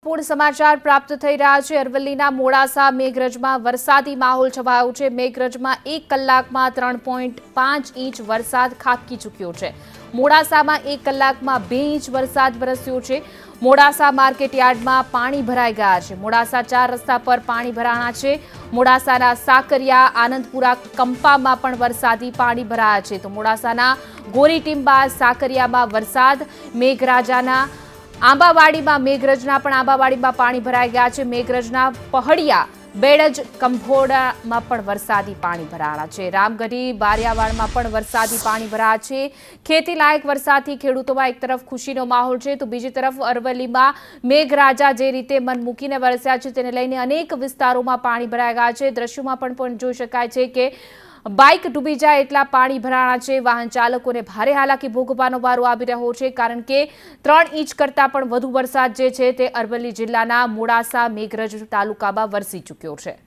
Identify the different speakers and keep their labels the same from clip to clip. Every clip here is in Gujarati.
Speaker 1: પૂર્ણ સમાચાર પ્રાપ્ત થઈ રહ્યા છે। અરવલ્લીના મોડાસા મેઘરજમાં વરસાદી માહોલ છવાયો છે। મેઘરજમાં 1 કલાકમાં 3.5 ઇંચ વરસાદ ખાબકી ચૂક્યો છે। મોડાસામાં 1 કલાકમાં 2 ઇંચ વરસાદ વરસ્યો છે। મોડાસા માર્કેટ યાર્ડમાં પાણી ભરાઈ ગયા છે। મોડાસા 4 રસ્તા પર પાણી ભરાણા છે। મોડાસાના સાકરિયા આનંદપુરા કંપામાં પણ વરસાદી પાણી ભરાયા છે। તો મોડાસાના ગોરી ટીંબા સાકરિયામાં વરસાદ, મેઘરાજાના આંબાવાડીમાં મેઘરજના પણ આંબાવાડીમાં પાણી ભરાઈ ગયા છે। મેઘરજના પહડિયા બેડજ કંભોડામાં પણ વરસાદી પાણી ભરાયા છે। રામગઢી બારિયાવાડમાં પણ વરસાદી પાણી ભરાયા છે। ખેતી લાયક વરસાદથી ખેડૂતોમાં એક તરફ ખુશીનો માહોલ છે તો બીજી તરફ અરવલ્લીમાં મેઘરાજા જે રીતે મન મૂકીને વરસ્યા છે તેને લઈને અનેક વિસ્તારોમાં પાણી ભરાઈ ગયા છે। દ્રશ્યોમાં પણ જોઈ શકાય છે કે બાઇક ડૂબી જાય એટલા પાણી ભરાણા છે। વાહન ચાલકોને ભારે હાલાકી ભોગવવાનો વારો આવી રહ્યો છે કારણ કે 3 ઇંચ કરતાં પણ વધુ વરસાદ જે છે તે અરવલ્લી જિલ્લાના મોડાસા મેઘરજ તાલુકામાં વરસી ચૂક્યો છે।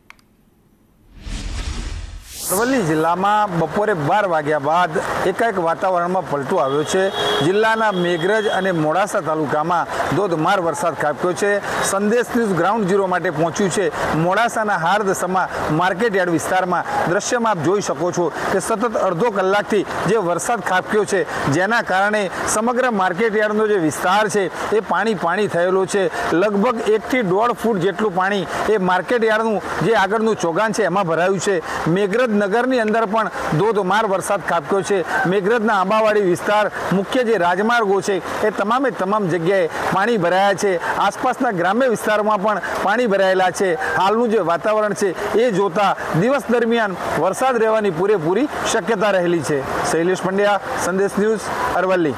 Speaker 2: અરવલ્લી જિલ્લામાં બપોરે 12 વાગ્યા બાદ એકાએક વાતાવરણમાં પલટો આવ્યો છે। જિલ્લાના મેઘરજ અને મોડાસા તાલુકામાં ધોધમાર વરસાદ ખાબક્યો છે। સંદેશ ન્યૂઝ ગ્રાઉન્ડ ઝીરો માટે પહોંચ્યું છે મોડાસાના હાર્દસમાં માર્કેટ યાર્ડ વિસ્તારમાં। દ્રશ્યમાં આપ જોઈ શકો છો કે સતત અડધો કલાકથી જે વરસાદ ખાબક્યો છે જેના કારણે સમગ્ર માર્કેટ યાર્ડનો જે વિસ્તાર છે એ પાણી થયેલો છે। લગભગ 1 થી 1.5 ફૂટ જેટલું પાણી એ માર્કેટ યાર્ડનું જે આગળનું ચોગાન છે એમાં ભરાયું છે। મેઘરજ નગરની અંદર પણ ધોધમાર વરસાદ ખાબક્યો છે। મેઘરજના આંબાવાડી વિસ્તાર, મુખ્ય જે રાજમાર્ગો છે એ તમામે તમામ જગ્યાએ પાણી ભરાયા છે। આસપાસના ગ્રામ્ય વિસ્તારોમાં પણ પાણી ભરાયેલા છે। હાલનું જે વાતાવરણ છે એ જોતા દિવસ દરમિયાન વરસાદ રહેવાની પૂરેપૂરી શક્યતા રહેલી છે। શૈલેષ પંડ્યા, સંદેશ ન્યૂઝ, અરવલ્લી।